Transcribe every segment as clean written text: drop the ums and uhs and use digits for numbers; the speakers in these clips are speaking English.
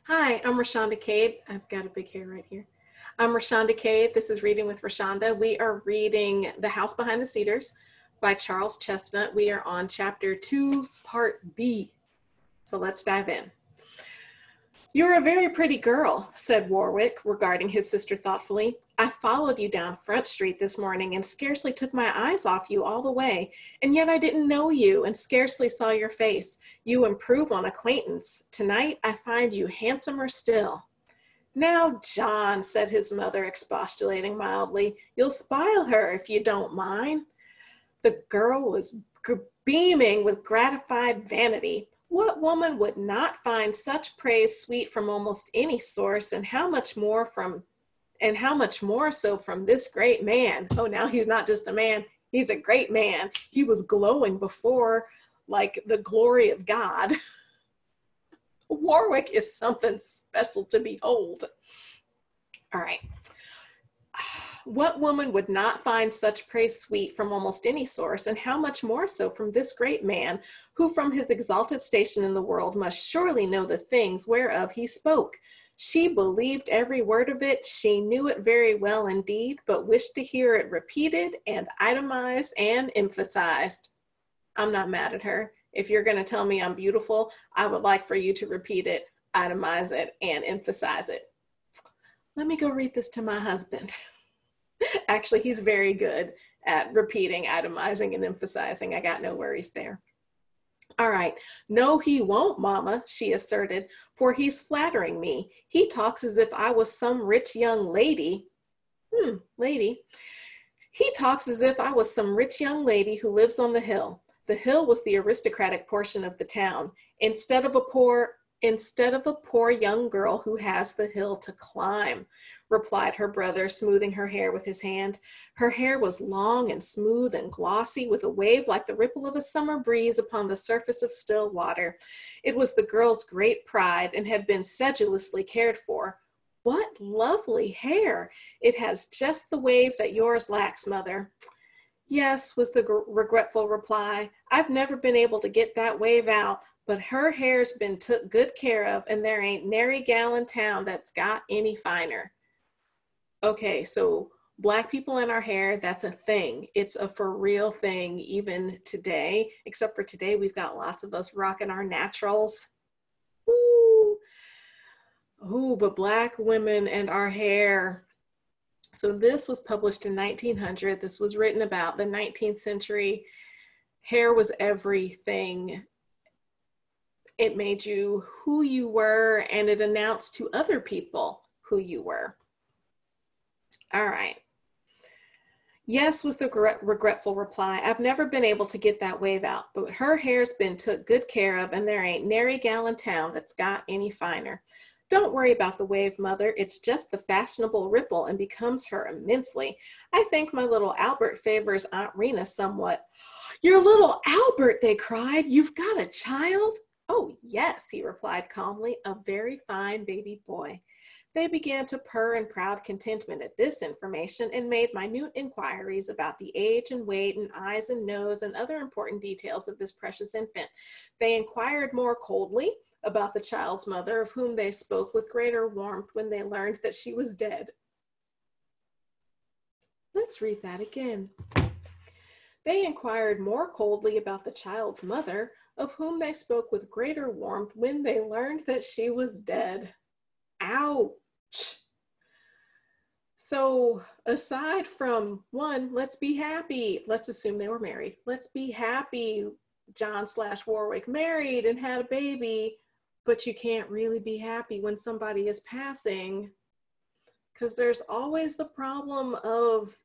Hi, I'm Rashonda Cade. I've got a big hair right here. I'm Rashonda Cade. This is Reading with Rashonda. We are reading The House Behind the Cedars by Charles Chesnutt. We are on chapter 2, part B. So let's dive in. "You're a very pretty girl," said Warwick, regarding his sister thoughtfully. "I followed you down Front Street this morning and scarcely took my eyes off you all the way, and yet I didn't know you and scarcely saw your face. You improve on acquaintance. Tonight I find you handsomer still." "Now, John," said his mother, expostulating mildly, "you'll spoil her if you don't mind." The girl was beaming with gratified vanity. What woman would not find such praise sweet from almost any source, and how much more so from this great man? Oh, now he's not just a man, he's a great man. He was glowing before like the glory of God. Warwick is something special to behold. All right. What woman would not find such praise sweet from almost any source, and how much more so from this great man, who from his exalted station in the world must surely know the things whereof he spoke? She believed every word of it. She knew it very well indeed, but wished to hear it repeated and itemized and emphasized. I'm not mad at her. If you're going to tell me I'm beautiful, I would like for you to repeat it, itemize it, and emphasize it. Let me go read this to my husband. Actually, he's very good at repeating, itemizing, and emphasizing. I got no worries there. "All right. No, he won't, Mama," she asserted, "for he's flattering me. He talks as if I was some rich young lady." Lady. "He talks as if I was some rich young lady who lives on the hill." The hill was the aristocratic portion of the town, instead of a poor young girl who has the hill to climb," replied her brother, smoothing her hair with his hand. Her hair was long and smooth and glossy, with a wave like the ripple of a summer breeze upon the surface of still water. It was the girl's great pride and had been sedulously cared for. "What lovely hair! It has just the wave that yours lacks, Mother." "Yes," was the regretful reply. "I've never been able to get that wave out, but her hair's been took good care of, and there ain't nary gal in town that's got any finer." Okay, so Black people in our hair, that's a thing. It's a for real thing even today, except for today we've got lots of us rocking our naturals. Ooh, but Black women and our hair. So this was published in 1900. This was written about the 19th century. Hair was everything. It made you who you were, and it announced to other people who you were. All right. "Yes," was the regretful reply. "I've never been able to get that wave out, but her hair's been took good care of, and there ain't nary gal in town that's got any finer." "Don't worry about the wave, Mother. It's just the fashionable ripple and becomes her immensely. I think my little Albert favors Aunt Rena somewhat." "Your little Albert!" they cried. "You've got a child?" "Oh, yes," he replied calmly, "a very fine baby boy." They began to purr in proud contentment at this information and made minute inquiries about the age and weight and eyes and nose and other important details of this precious infant. They inquired more coldly about the child's mother, of whom they spoke with greater warmth when they learned that she was dead. Let's read that again. They inquired more coldly about the child's mother, of whom they spoke with greater warmth when they learned that she was dead. Ouch. So aside from one, let's be happy. Let's assume they were married. Let's be happy John/Warwick married and had a baby, but you can't really be happy when somebody is passing, because there's always the problem of,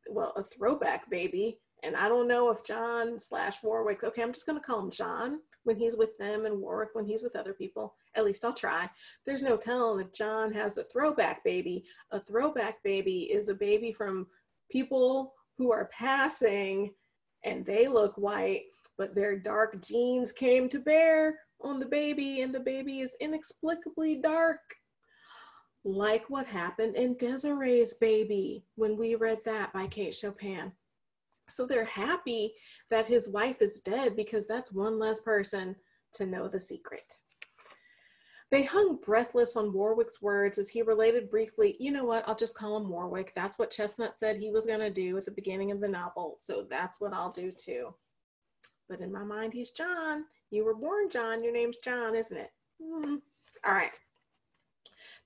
well, a throwback baby. And I don't know if John/Warwick, okay, I'm just going to call him John when he's with them and Warwick when he's with other people. At least I'll try. There's no telling if John has a throwback baby. A throwback baby is a baby from people who are passing and they look white, but their dark genes came to bear on the baby, and the baby is inexplicably dark. Like what happened in Desiree's baby when we read that by Kate Chopin. So they're happy that his wife is dead because that's one less person to know the secret. They hung breathless on Warwick's words as he related briefly, you know what, I'll just call him Warwick. That's what Chesnutt said he was going to do at the beginning of the novel, so that's what I'll do too. But in my mind, he's John. You were born John. Your name's John, isn't it? All right.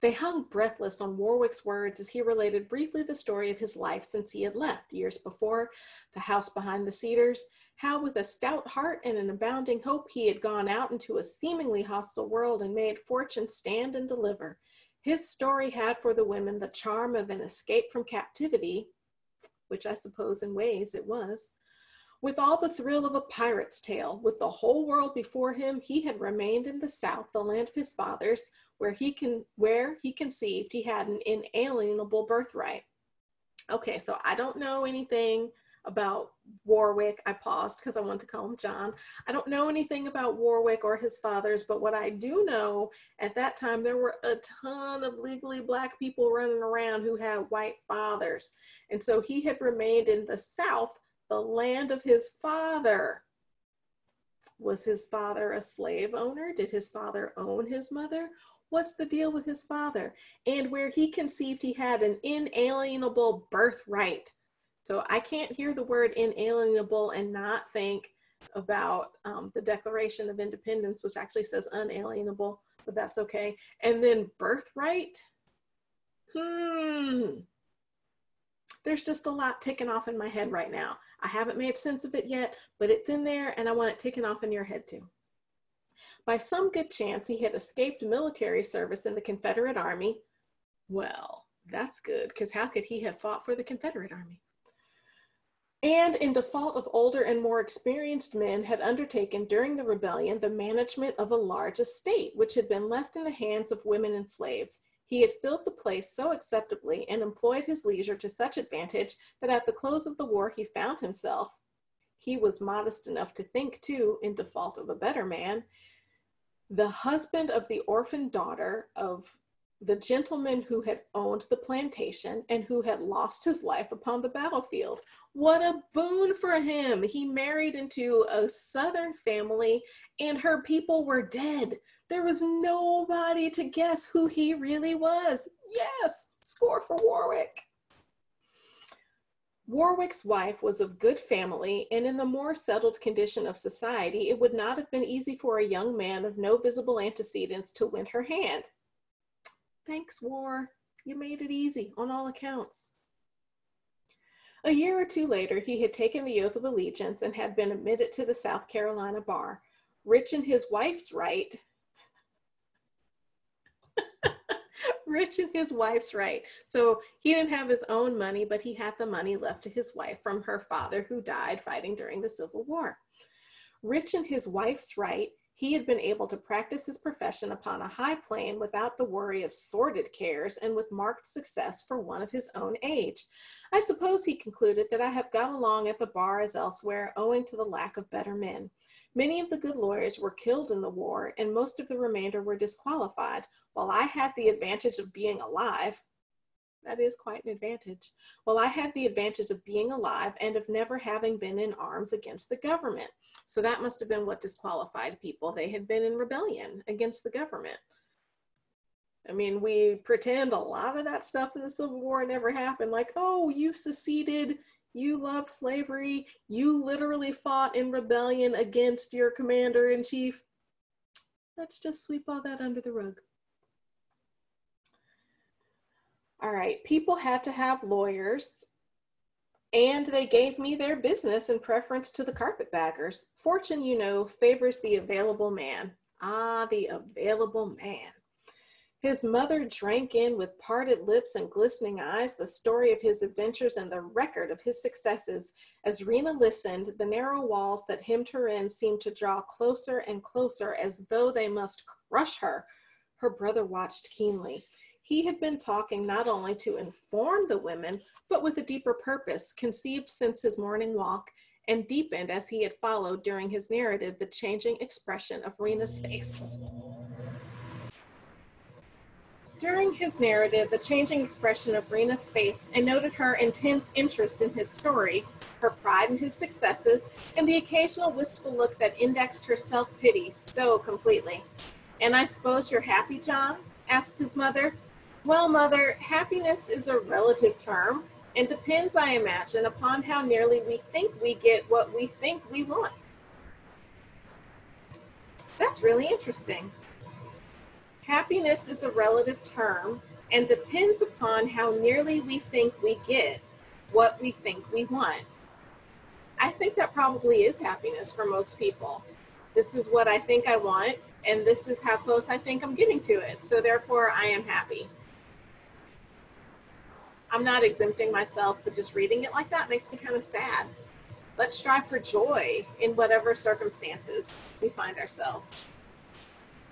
They hung breathless on Warwick's words as he related briefly the story of his life since he had left years before, the house behind the Cedars, how with a stout heart and an abounding hope he had gone out into a seemingly hostile world and made fortune stand and deliver. His story had for the women the charm of an escape from captivity, which I suppose in ways it was. With all the thrill of a pirate's tale, with the whole world before him, he had remained in the South, the land of his fathers, where he conceived he had an inalienable birthright. Okay, so I don't know anything about Warwick. I paused because I wanted to call him John. I don't know anything about Warwick or his fathers, but what I do know, at that time, there were a ton of legally Black people running around who had white fathers. And so he had remained in the South, the land of his father. Was his father a slave owner? Did his father own his mother? What's the deal with his father? And where he conceived he had an inalienable birthright. So I can't hear the word inalienable and not think about the Declaration of Independence, which actually says unalienable, but that's okay. And then birthright? There's just a lot ticking off in my head right now. I haven't made sense of it yet, but it's in there and I want it ticking off in your head too. By some good chance, he had escaped military service in the Confederate Army. Well, that's good, because how could he have fought for the Confederate Army? And in default of older and more experienced men, had undertaken during the rebellion the management of a large estate, which had been left in the hands of women and slaves. He had filled the place so acceptably and employed his leisure to such advantage that at the close of the war he found himself, he was modest enough to think too, in default of a better man, the husband of the orphan daughter of the gentleman who had owned the plantation and who had lost his life upon the battlefield. What a boon for him. He married into a Southern family and her people were dead. There was nobody to guess who he really was. Yes, score for Warwick. Warwick's wife was of good family, and in the more settled condition of society, it would not have been easy for a young man of no visible antecedents to win her hand. Thanks, War. You made it easy on all accounts. A year or two later, he had taken the oath of allegiance and had been admitted to the South Carolina bar. Rich in his wife's right. Rich in his wife's right. So he didn't have his own money, but he had the money left to his wife from her father who died fighting during the Civil War. Rich in his wife's right, he had been able to practice his profession upon a high plane without the worry of sordid cares and with marked success for one of his own age. I suppose he concluded that I have got along at the bar as elsewhere owing to the lack of better men. Many of the good lawyers were killed in the war and most of the remainder were disqualified, while I had the advantage of being alive. That is quite an advantage. Well, I had the advantage of being alive and of never having been in arms against the government. So that must have been what disqualified people. They had been in rebellion against the government. I mean, we pretend a lot of that stuff in the Civil War never happened. Like, oh, you seceded, you loved slavery, you literally fought in rebellion against your commander-in-chief. Let's just sweep all that under the rug. All right, people had to have lawyers, and they gave me their business in preference to the carpetbaggers. Fortune, you know, favors the available man. Ah, the available man. His mother drank in with parted lips and glistening eyes the story of his adventures and the record of his successes. As Rena listened, the narrow walls that hemmed her in seemed to draw closer and closer as though they must crush her. Her brother watched keenly. He had been talking not only to inform the women, but with a deeper purpose, conceived since his morning walk, and deepened as he had followed during his narrative the changing expression of Rena's face. During his narrative, the changing expression of Rena's face, and noted her intense interest in his story, her pride in his successes, and the occasional wistful look that indexed her self-pity so completely. And I suppose you're happy, John? Asked his mother. Well, mother, happiness is a relative term and depends, I imagine, upon how nearly we think we get what we think we want. That's really interesting. Happiness is a relative term and depends upon how nearly we think we get what we think we want. I think that probably is happiness for most people. This is what I think I want, and this is how close I think I'm getting to it. So therefore, I am happy. I'm not exempting myself, but just reading it like that makes me kind of sad. Let's strive for joy in whatever circumstances we find ourselves.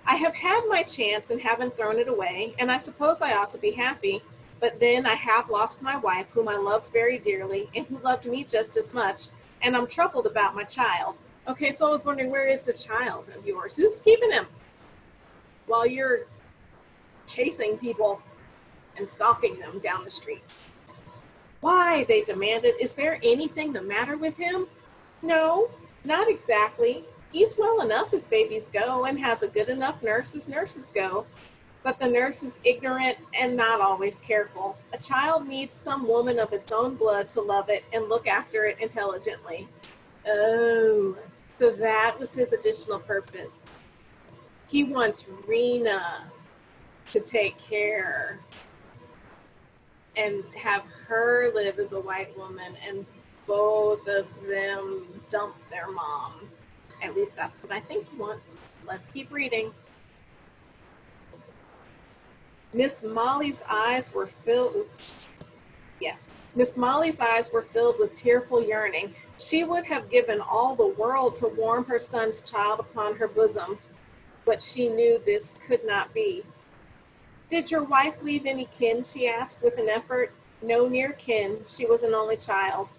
I have had my chance and haven't thrown it away, and I suppose I ought to be happy, but then I have lost my wife, whom I loved very dearly, and who loved me just as much, and I'm troubled about my child. Okay, so I was wondering, where is the child of yours? Who's keeping him while you're chasing people and stalking them down the street? Why, they demanded, is there anything the matter with him? No, not exactly. He's well enough as babies go and has a good enough nurse as nurses go. But the nurse is ignorant and not always careful. A child needs some woman of its own blood to love it and look after it intelligently. Oh, so that was his additional purpose. He wants Rena to take care and have her live as a white woman, and both of them dump their mom. At least that's what I think he wants. Let's keep reading. Miss Molly's eyes were filled. Miss Molly's eyes were filled with tearful yearning. She would have given all the world to warm her son's child upon her bosom, but she knew this could not be. Did your wife leave any kin? She asked with an effort. No near kin. She was an only child.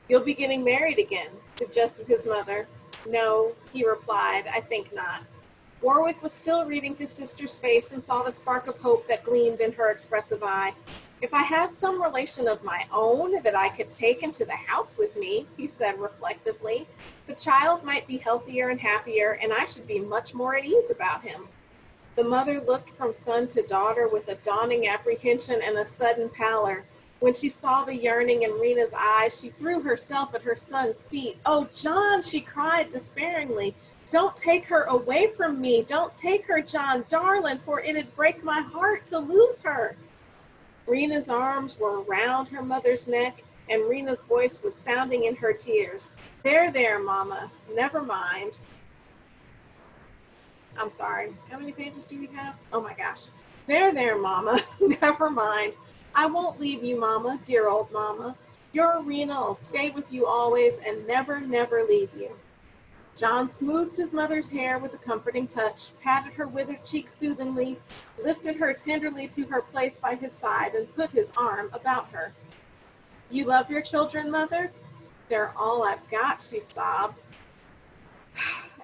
You'll be getting married again, suggested his mother. No, he replied, I think not. Warwick was still reading his sister's face and saw the spark of hope that gleamed in her expressive eye. If I had some relation of my own that I could take into the house with me, he said reflectively, the child might be healthier and happier, and I should be much more at ease about him. The mother looked from son to daughter with a dawning apprehension and a sudden pallor. When she saw the yearning in Rena's eyes, she threw herself at her son's feet. Oh, John, she cried despairingly. Don't take her away from me. Don't take her, John, darling, for it'd break my heart to lose her. Rena's arms were around her mother's neck, and Rena's voice was sounding in her tears. There, Mama, never mind. I'm sorry, how many pages do we have? Oh my gosh. There, Mama, never mind. I won't leave you, Mama, dear old Mama. Your Rena will stay with you always and never, never leave you. John smoothed his mother's hair with a comforting touch, patted her withered cheek soothingly, lifted her tenderly to her place by his side, and put his arm about her. You love your children, Mother? They're all I've got, she sobbed.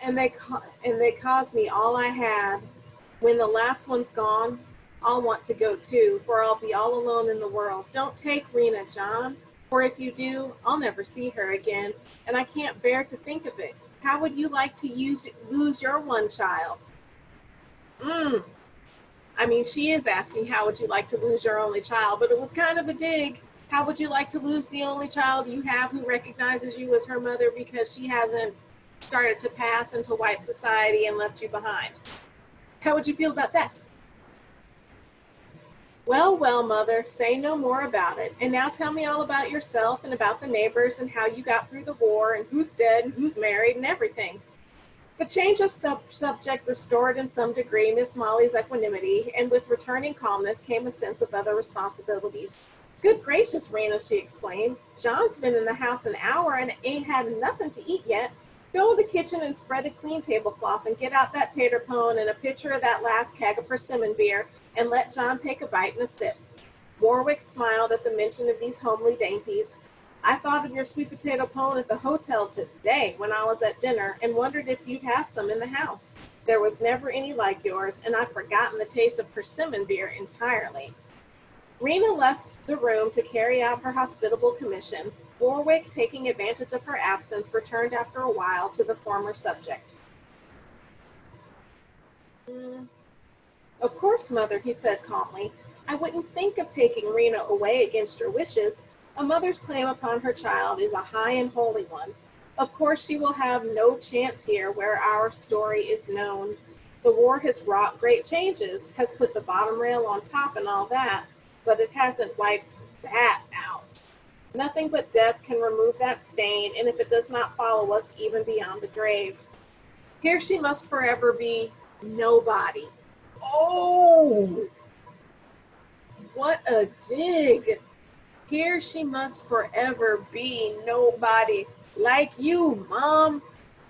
And they caused me all I had. When the last one's gone, I'll want to go too, for I'll be all alone in the world. Don't take Rena, John, for if you do, I'll never see her again, and I can't bear to think of it. How would you like to lose your one child? I mean, she is asking, how would you like to lose your only child? But it was kind of a dig. How would you like to lose the only child you have who recognizes you as her mother because she hasn't started to pass into white society and left you behind? How would you feel about that? Well, Mother, say no more about it. And now tell me all about yourself and about the neighbors and how you got through the war and who's dead and who's married and everything. The change of subject restored in some degree Miss Molly's equanimity, and with returning calmness came a sense of other responsibilities. Good gracious, Rena, she exclaimed. John's been in the house an hour and ain't had nothing to eat yet. Go to the kitchen and spread a clean tablecloth and get out that tater pone and a pitcher of that last keg of persimmon beer and let John take a bite and a sip. Warwick smiled at the mention of these homely dainties. I thought of your sweet potato pone at the hotel today when I was at dinner and wondered if you'd have some in the house. There was never any like yours, and I've forgotten the taste of persimmon beer entirely. Rena left the room to carry out her hospitable commission. Warwick, taking advantage of her absence, returned after a while to the former subject. Mm, of course, Mother, he said calmly. I wouldn't think of taking Rena away against your wishes. A mother's claim upon her child is a high and holy one. Of course, she will have no chance here where our story is known. The war has wrought great changes, has put the bottom rail on top and all that, but it hasn't wiped that out. Nothing but death can remove that stain, and if it does not follow us even beyond the grave, here she must forever be nobody. Oh, what a dig! Here she must forever be nobody like you, Mom.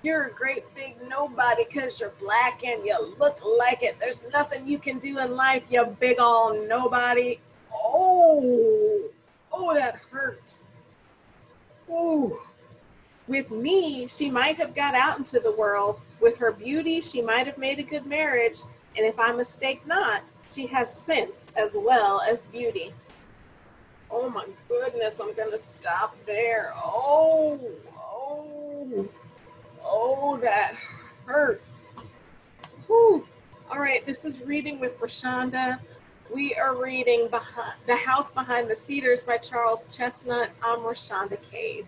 You're a great big nobody because you're black and you look like it. There's nothing you can do in life, you big ol' nobody. Oh, oh, that hurt. Ooh. With me, she might have got out into the world. With her beauty, she might have made a good marriage. And if I mistake not, she has sense as well as beauty. Oh my goodness, I'm gonna stop there. Oh, oh, that hurt. Whew. All right, this is Reading with Rashonda. We are reading The House Behind the Cedars by Charles Chesnutt. I'm Rashonda Cade.